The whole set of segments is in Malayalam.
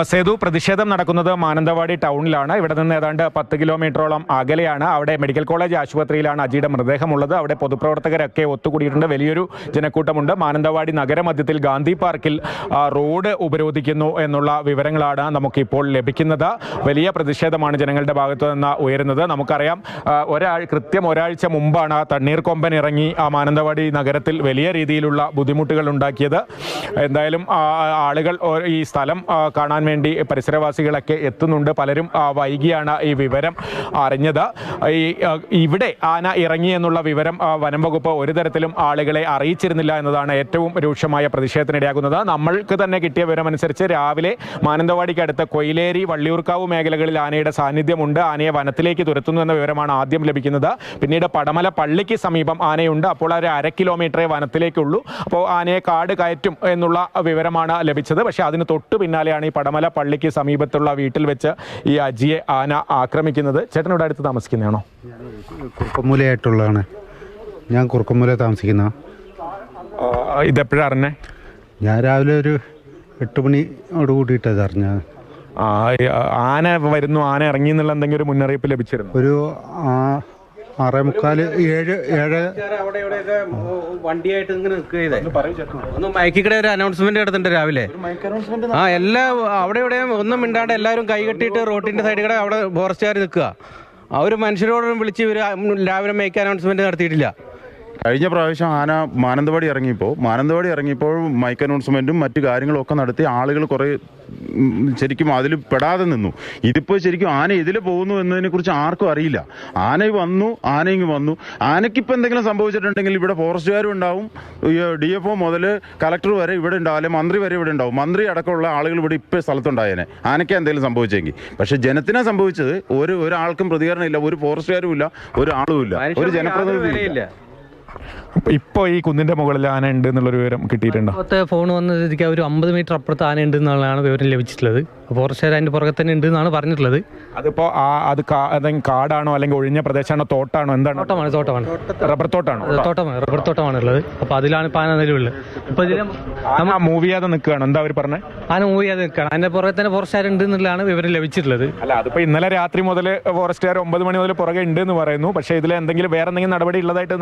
സേതു, പ്രതിഷേധം നടക്കുന്നത് മാനന്തവാടി ടൗണിലാണ്. ഇവിടെ നിന്ന് ഏതാണ്ട് 10 കിലോമീറ്ററോളം അകലെയാണ്. അവിടെ മെഡിക്കൽ കോളേജ് ആശുപത്രിയിലാണ് അജിയുടെ മൃതദേഹമുള്ളത്. അവിടെ പൊതുപ്രവർത്തകരൊക്കെ ഒത്തുകൂടിയിട്ടുണ്ട്. വലിയൊരു ജനക്കൂട്ടമുണ്ട്. മാനന്തവാടി നഗരമധ്യത്തിൽ ഗാന്ധി പാർക്കിൽ റോഡ് ഉപരോധിക്കുന്നു എന്നുള്ള വിവരങ്ങളാണ് നമുക്കിപ്പോൾ ലഭിക്കുന്നത്. വലിയ പ്രതിഷേധമാണ് ജനങ്ങളുടെ ഭാഗത്തു നിന്ന് ഉയരുന്നത്. നമുക്കറിയാം, കൃത്യം ഒരാഴ്ച മുമ്പാണ് തണ്ണീർക്കൊമ്പൻ ഇറങ്ങി മാനന്തവാടി നഗരത്തിൽ വലിയ രീതിയിലുള്ള ബുദ്ധിമുട്ടുകൾ ഉണ്ടാക്കിയത്. എന്തായാലും ആളുകൾ ഈ സ്ഥലം കാണാൻ വേണ്ടി പരിസരവാസികളൊക്കെ എത്തുന്നുണ്ട്. പലരും വൈകിയാണ് ഈ വിവരം അറിഞ്ഞത്. ഇവിടെ ആന ഇറങ്ങി എന്നുള്ള വിവരം വനം വകുപ്പ് ഒരു തരത്തിലും ആളുകളെ അറിയിച്ചിരുന്നില്ല എന്നതാണ് ഏറ്റവും രൂക്ഷമായ പ്രതിഷേധത്തിനിടയാകുന്നത്. നമ്മൾക്ക് തന്നെ കിട്ടിയ വിവരമനുസരിച്ച് രാവിലെ മാനന്തവാടിക്ക് അടുത്ത കൊയിലേരി, വള്ളിയൂർക്കാവ് മേഖലകളിൽ ആനയുടെ സാന്നിധ്യമുണ്ട്. ആനയെ വനത്തിലേക്ക് തുരത്തുന്നു എന്ന വിവരമാണ് ആദ്യം ലഭിക്കുന്നത്. പിന്നീട് പടമല പള്ളിക്ക് സമീപം ആനയുണ്ട്. അപ്പോൾ ഒരു 1/2 കിലോമീറ്ററേ വനത്തിലേക്കുള്ളൂ. അപ്പോൾ ആനയെ കാട് കയറ്റും എന്നുള്ള വിവരമാണ് ലഭിച്ചത്. പക്ഷേ അതിന് തൊട്ടു പിന്നാലെയാണ് ഈ പടമല പള്ളിക്ക് സമീപത്തുള്ള വീട്ടിൽ വെച്ച് ഈ അജിയെ ആന ആക്രമിക്കുന്നത്. ചേട്ടൻ ഇവിടെ അടുത്ത് താമസിക്കുന്നതാണോ? കുറുക്കമ്മൂലയായിട്ടുള്ളതാണ്. ഞാൻ കുറുക്കമ്മൂല താമസിക്കുന്ന. ഇതെപ്പോഴാണ് അറിഞ്ഞേ? ഞാൻ രാവിലെ ഒരു 8 മണിയോട് കൂടിയിട്ടത് അറിഞ്ഞ. ആന വരുന്നു, ആന ഇറങ്ങി എന്നുള്ള എന്തെങ്കിലും ഒരു മുന്നറിയിപ്പ് ലഭിച്ചിരുന്നു? ഒരു 6:45, 7 വണ്ടിയായിട്ട് ഇങ്ങനെ ഒന്ന് മയക്കിക്കടെ ഒരു അനൗൺസ്മെന്റ് എടുത്തിട്ടുണ്ട് രാവിലെ. അവിടെ ഇവിടെ ഒന്നും മിണ്ടാണ്ട് എല്ലാവരും കൈകെട്ടിയിട്ട് റോഡിന്റെ സൈഡിൽ കൂടെ അവിടെ ഫോറസ്റ്റുകാർ നിൽക്കുക. അവർ മനുഷ്യരോടും വിളിച്ച് ഇവർ രാവിലെ മയക്ക് അനൗൺസ്മെന്റ് നടത്തിയിട്ടില്ല. കഴിഞ്ഞ പ്രാവശ്യം ആന മാനന്തവാടി ഇറങ്ങിയപ്പോൾ മൈക്ക് അനൗൺസ്മെൻറ്റും മറ്റു കാര്യങ്ങളൊക്കെ നടത്തി ആളുകൾ കുറേ ശരിക്കും അതിൽ പെടാതെ നിന്നു. ഇതിപ്പോൾ ശരിക്കും ആന ഇതിൽ പോകുന്നു എന്നതിനെക്കുറിച്ച് ആർക്കും അറിയില്ല. ആന വന്നു. ആനയ്ക്കിപ്പോൾ എന്തെങ്കിലും സംഭവിച്ചിട്ടുണ്ടെങ്കിൽ ഇവിടെ ഫോറസ്റ്റുകാരും ഉണ്ടാവും, DFO മുതൽ കളക്ടർ വരെ ഇവിടെ ഉണ്ടാവും, അല്ലെങ്കിൽ മന്ത്രി വരെ ഇവിടെ ഉണ്ടാവും. മന്ത്രി അടക്കമുള്ള ആളുകൾ ഇവിടെ ഇപ്പോൾ സ്ഥലത്തുണ്ടായേനെ ആനയ്ക്ക് എന്തെങ്കിലും സംഭവിച്ചെങ്കിൽ. പക്ഷേ ജനത്തിനാ സംഭവിച്ചത്. ഒരാൾക്കും പ്രതികരണമില്ല, ഒരു ഫോറസ്റ്റുകാരും ഇല്ല, ഒരാളും ഇല്ല, ഒരു ജനപ്രതിനിധിയില്ല. ഇപ്പൊ ഈ കുന്നിന്റെ മുകളിൽ ആന ഉണ്ട് എന്നുള്ളൊരു വിവരം കിട്ടിയിട്ടുണ്ടോ? ഫോൺ വന്ന സ്ഥിതിക്ക് ഒരു 50 മീറ്റർ അപ്പുറത്ത് ആന ഉണ്ട് എന്നുള്ളതാണ് വിവരം ലഭിച്ചിട്ടുള്ളത്. ഫോറസ്റ്റുകാർ അതിന്റെ പുറകെ തന്നെ ഉണ്ട് എന്നാണ് പറഞ്ഞിട്ടുള്ളത്. അതിപ്പോ അത് കാടാണോ അല്ലെങ്കിൽ ഒഴിഞ്ഞ പ്രദേശമാണോ, തോട്ടാണോ, എന്താണ്? തോട്ടമാണ്. റബ്ബർ തോട്ടാണോ? റബ്ബർ തോട്ടമാണ് ഉള്ളത്. അപ്പൊ അതിലാണ് ഇപ്പൊ ആന നിലവിലുള്ളത്. ഇപ്പൊ മൂവ് ചെയ്യാതെ നിൽക്കുകയാണ്. എന്താ അവർ പറഞ്ഞത്? ആന മൂവ് ചെയ്യാതെ നിൽക്കുകയാണ്. അതിന്റെ പുറകെ തന്നെ ഫോറസ്റ്റുകാർ ഉണ്ട് എന്നുള്ളതാണ് വിവരം ലഭിച്ചിട്ടുള്ളത്. അല്ല, അതിപ്പോ ഇന്നലെ രാത്രി മുതൽ ഫോറസ്റ്റുകാർ 9 മണി മുതൽ പുറകെ ഉണ്ട് എന്ന് പറയുന്നു. പക്ഷേ ഇതിൽ വേറെ എന്തെങ്കിലും നടപടി ഉള്ളതായിട്ട്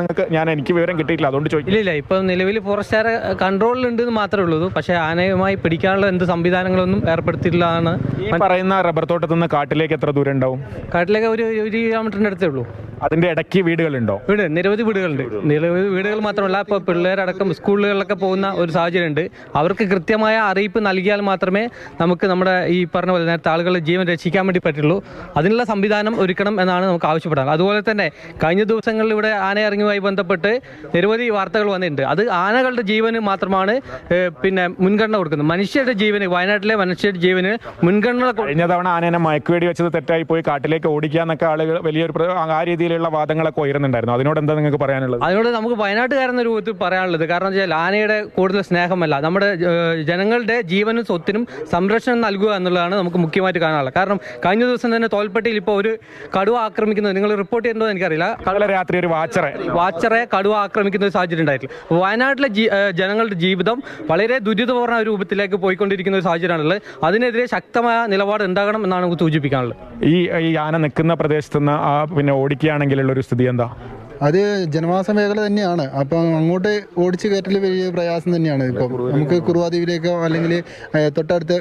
എനിക്ക് വിവരം കിട്ടിയിട്ടില്ല, അതുകൊണ്ട് ചോദിക്കില്ല. ഇല്ല, ഇപ്പൊ നിലവിൽ ഫോറസ്റ്റുകാരെ കൺട്രോളിൽ ഉണ്ട് എന്ന് മാത്രമേ ഉള്ളൂ. പക്ഷേ ആനയുമായി പിടിക്കാനുള്ള എന്ത് സംവിധാനങ്ങളൊന്നും ഏർപ്പെടുത്തിയിട്ടില്ല. ഈ പറയുന്ന റബ്ബർ തോട്ടത്തിൽ നിന്ന് കാട്ടിലേക്ക് എത്ര ദൂരം ഉണ്ടാവും? കാട്ടിലേക്ക് ഒരു 1 കിലോമീറ്ററിന്റെ അടുത്തേ ഉള്ളൂ. അതിന്റെ ഇടയ്ക്ക് വീടുകളുണ്ടോ? നിരവധി വീടുകളുണ്ട്. നിരവധി വീടുകൾ മാത്രമല്ല, ഇപ്പോൾ പിള്ളേരടക്കം സ്കൂളുകളിലൊക്കെ പോകുന്ന ഒരു സാഹചര്യമുണ്ട്. അവർക്ക് കൃത്യമായ അറിയിപ്പ് നൽകിയാൽ മാത്രമേ നമുക്ക് നമ്മുടെ ഈ പറഞ്ഞ പോലെ നേരത്തെ ആളുകളുടെ ജീവൻ രക്ഷിക്കാൻ വേണ്ടി പറ്റുള്ളൂ. അതിനുള്ള സംവിധാനം ഒരുക്കണം എന്നാണ് നമുക്ക് ആവശ്യപ്പെടാൻ. അതുപോലെ തന്നെ കഴിഞ്ഞ ദിവസങ്ങളിൽ ഇവിടെ ആന ഇറങ്ങിയുമായി ബന്ധപ്പെട്ട് നിരവധി വാർത്തകൾ വന്നിട്ടുണ്ട്. അത് ആനകളുടെ ജീവന് മാത്രമാണ് മുൻഗണന കൊടുക്കുന്നത്. മനുഷ്യരുടെ ജീവന്, വയനാട്ടിലെ മനുഷ്യരുടെ ജീവന് മുൻഗണന. കഴിഞ്ഞ തവണ ആനേനെ മയക്കുവേടി വെച്ചത് തെറ്റായി പോയി, കാട്ടിലേക്ക് ഓടിക്കാന്നൊക്കെ ആളുകൾ വലിയൊരു ആ രീതിയിലുള്ള വാദങ്ങളൊക്കെ ഉയരുന്നുണ്ടായിരുന്നു. അതിനോട് എന്താ നിങ്ങൾക്ക് പറയാനുള്ളത്? അതിനോട് നമുക്ക് വയനാട്ടുകാരെന്ന രൂപത്തിൽ പറയാനുള്ളത്, കാരണം വെച്ചാൽ ആനയുടെ കൂടുതൽ സ്നേഹമല്ല, നമ്മുടെ ജനങ്ങളുടെ ജീവനും സ്വത്തിനും സംരക്ഷണം നൽകുക എന്നുള്ളതാണ് നമുക്ക് മുഖ്യമായിട്ട് കാണാനുള്ളത്. കാരണം കഴിഞ്ഞ ദിവസം തന്നെ തോൽപ്പെട്ടിയിൽ ഇപ്പോൾ ഒരു കടുവ ആക്രമിക്കുന്നത് നിങ്ങൾ റിപ്പോർട്ട് ചെയ്യണ്ടോ എനിക്കറിയില്ല. കടല രാത്രി ഒരു വാച്ചറെ കടുവ ആക്രമിക്കുന്ന ഒരു സാഹചര്യം ഉണ്ടായിട്ടില്ല. വയനാട്ടിലെ ജനങ്ങളുടെ ജീവിതം വളരെ ദുരിതപൂർണ്ണ രൂപത്തിലേക്ക് പോയിക്കൊണ്ടിരിക്കുന്ന ഒരു സാഹചര്യമാണുള്ളത്. അതിനെതിരെ ശക്തമായ നിലപാട് ഉണ്ടാകണം എന്നാണ് നമുക്ക് സൂചിപ്പിക്കാനുള്ളത്. ഈ ആന നിൽക്കുന്ന പ്രദേശത്ത് നിന്ന് ഓടിക്കുകയാണെങ്കിലുള്ള ഒരു സ്ഥിതി എന്താ? അത് ജനവാസ മേഖല തന്നെയാണ്. അപ്പം അങ്ങോട്ട് ഓടിച്ചു കയറ്റൽ വലിയ പ്രയാസം തന്നെയാണ്. ഇപ്പം നമുക്ക് കുറുവാദ്വീപിലേക്കോ അല്ലെങ്കിൽ തൊട്ടടുത്ത്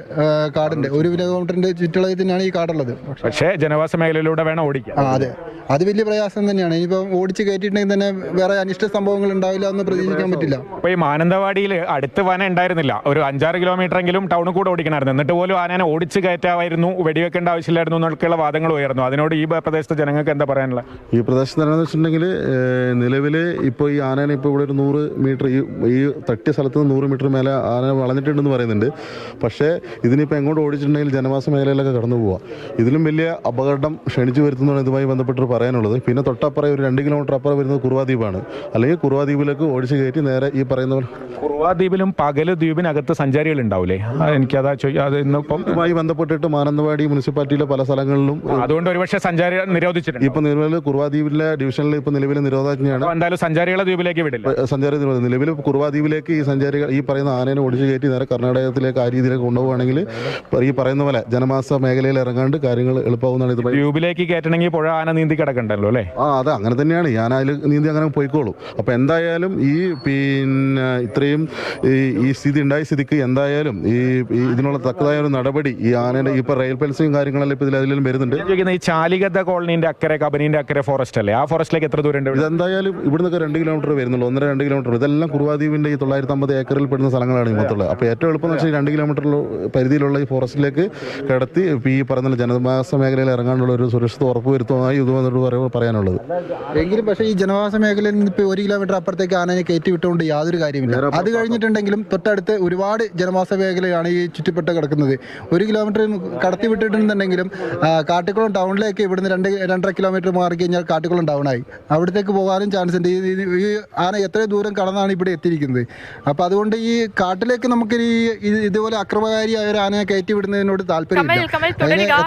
കാടുണ്ട്, 1 കിലോമീറ്ററിന്റെ ചുറ്റളവിൽ തന്നെയാണ് ഈ കാടുള്ളത്. പക്ഷേ ജനവാസ മേഖലയിലൂടെ വേണം ഓടിക്കാൻ. അതെ, അത് വലിയ പ്രയാസം തന്നെയാണ്. ഇനിയിപ്പം ഓടിച്ചു കയറ്റിയിട്ടുണ്ടെങ്കിൽ തന്നെ വേറെ അനിഷ്ട സംഭവങ്ങൾ ഉണ്ടാവില്ല എന്ന് പ്രതീക്ഷിക്കാൻ പറ്റില്ല. അപ്പൊ ഈ മാനന്തവാടിയിൽ അടുത്ത് വന ഉണ്ടായിരുന്നില്ല, ഒരു 5-6 കിലോമീറ്റർ എങ്കിലും ടൗണിൽ കൂടെ ഓടിക്കണമായിരുന്നു. എന്നിട്ട് പോലും ആനനെ ഓടിച്ച് കയറ്റാമായിരുന്നു, വെടിവെക്കേണ്ട ആവശ്യമില്ലായിരുന്നു എന്നൊക്കെയുള്ള വാദങ്ങൾ ഉയർന്നു. അതിനോട് ഈ പ്രദേശത്തെ ജനങ്ങൾക്ക് എന്താ പറയാനുള്ളത്? ഈ പ്രദേശത്ത് എന്താണെന്ന് വെച്ചിട്ടുണ്ടെങ്കിൽ നിലവിൽ ഇപ്പോൾ ഈ ആനേനെ ഇപ്പോൾ ഇവിടെ ഒരു 100 മീറ്റർ ഈ തട്ടിയ സ്ഥലത്ത് നിന്ന് 100 മീറ്റർ മേലെ ആന വളഞ്ഞിട്ടുണ്ടെന്ന് പറയുന്നുണ്ട്. പക്ഷേ ഇതിനിപ്പോൾ എങ്ങോട്ട് ഓടിച്ചിട്ടുണ്ടെങ്കിൽ ജനവാസ മേഖലയിലൊക്കെ കടന്നു പോവുക. ഇതിലും വലിയ അപകടം ക്ഷണിച്ചു വരുത്തുന്നതാണ് ഇതുമായി ബന്ധപ്പെട്ട് പറയാനുള്ളത്. പിന്നെ തൊട്ടപ്പുറം ഒരു 2 കിലോമീറ്റർ അപ്പുറം വരുന്നത് കുറുവാദ്വീപാണ്. അല്ലെങ്കിൽ കുറുവാദ്വീപിലേക്ക് ഓടിച്ച് കയറ്റി നേരെ ഈ പറയുന്ന പോലെ കുറുവാദ്വീപിലും പകല് ദ്വീപിനകത്ത് സഞ്ചാരികൾ ഉണ്ടാവില്ലേ? എനിക്കതാ അത് ഇന്നിപ്പം ഇതുമായി ബന്ധപ്പെട്ടിട്ട് മാനന്തവാടി മുനിസിപ്പാലിറ്റിയിലെ പല സ്ഥലങ്ങളിലും അതുകൊണ്ട് ഒരുപക്ഷെ സഞ്ചാരി നിരോധിച്ചിട്ടുണ്ട്. ഇപ്പം നിലവിൽ കുറുവാദ്വീപിലെ ഡിവിഷനിൽ ഇപ്പോൾ നിലവിൽ നിലവിലെ നിരോധനാജ്ഞയാണ്. എന്തായാലും സഞ്ചാരികളെ ദ്വീപിലേക്ക് വിടില്ല. സഞ്ചാരി നിലവിൽ കുറുവ ദ്വീപിലേക്ക് ഈ സഞ്ചാരികൾ ഈ പറയുന്ന ആനേനെ ഓടിച്ചു കയറ്റി നേരെ കർണാടകത്തിലേക്ക് ആ രീതിയിലേക്ക് കൊണ്ടുപോവുകയാണെങ്കിൽ ഈ പറയുന്ന പോലെ ജനവാസ മേഖലയിൽ ഇറങ്ങാണ്ട് കാര്യങ്ങൾ എളുപ്പമാവുന്നതാണ് ഇത്. ദ്വീപിലേക്ക് കയറ്റണമെങ്കിൽ പുഴ ആന നീന്തി കിടക്കണ്ടല്ലോ അല്ലേ? അതെ, അങ്ങനെ തന്നെയാണ്. ഈ ആന അതിൽ നീന്തി അങ്ങനെ പോയിക്കോളൂ. അപ്പോൾ എന്തായാലും ഈ പിന്നെ ഇത്രയും ഈ സ്ഥിതി ഉണ്ടായ സ്ഥിതിക്ക് എന്തായാലും ഈ ഇതിനുള്ള തക്കതായ ഒരു നടപടി ഈ ആനയുടെ ഇപ്പോൾ റെയിൽ ഫെൻസിങ് കാര്യങ്ങളെല്ലാം ഇപ്പോൾ ഇതിലും വരുന്നുണ്ട്. ഈ ചാലിഗദ്ദ കോളനീന്റെ അക്കരെ കബനീന്റെ അക്കരെ ഫോറസ്റ്റ് അല്ലേ? ആ ഫോറസ്റ്റിലേക്ക് എത്ര ദൂരം ഉണ്ട്? ഇതെന്തായാലും ഇവിടുന്നൊക്കെ 2 കിലോമീറ്റർ വരുന്നുള്ളൂ, 1.5-2 കിലോമീറ്റർ. ഇതെല്ലാം കുറുവാദ്വീപിന്റെ ഈ 950 ഏക്കറിൽ പെടുന്ന സ്ഥലങ്ങളാണ് ഈ മൊത്തമുള്ളത്. അപ്പോൾ ഏറ്റവും എളുപ്പം എന്ന് വെച്ചാൽ 2 കിലോമീറ്റർ പരിധിയിലുള്ള ഈ ഫോറസ്റ്റിലേക്ക് കിടത്തി ഈ പറയുന്ന ജനവാസ മേഖലയിൽ ഇറങ്ങാനുള്ള ഒരു സുരക്ഷിത ഉറപ്പ് വരുത്തുന്നതായി ഇത് വന്നിട്ട് പറയാനുള്ളത്. എങ്കിലും പക്ഷേ ഈ ജനവാസ മേഖലയിൽ നിന്ന് ഇപ്പോൾ 1 കിലോമീറ്റർ അപ്പുറത്തേക്ക് ആനയെ കയറ്റി വിട്ടുകൊണ്ട് യാതൊരു കാര്യമില്ല. അത് കഴിഞ്ഞിട്ടുണ്ടെങ്കിലും തൊട്ടടുത്ത് ഒരുപാട് ജനവാസ മേഖലയാണ് ഈ ചുറ്റിപ്പെട്ട് കിടക്കുന്നത്. 1 കിലോമീറ്റർ കടത്തി വിട്ടിട്ടുണ്ടെങ്കിലും കാട്ടിക്കുളം ടൗണിലേക്ക് ഇവിടുന്ന് 2-2.5 കിലോമീറ്റർ മാറി കഴിഞ്ഞാൽ കാട്ടിക്കുളം ടൗണായി. അവിടത്തേക്ക് പോകാനും ചാൻസ് ഉണ്ട്. ഈ ആന എത്ര ദൂരം കടന്നാണ് ഇവിടെ എത്തിയിരിക്കുന്നത്. അപ്പോൾ അതുകൊണ്ട് ഈ കാട്ടിലേക്ക് നമുക്ക് ഇതുപോലെ അക്രമകാരിയായ ഒരു ആനയെ കയറ്റി വിടുന്നതിനോട് താല്പര്യമില്ല.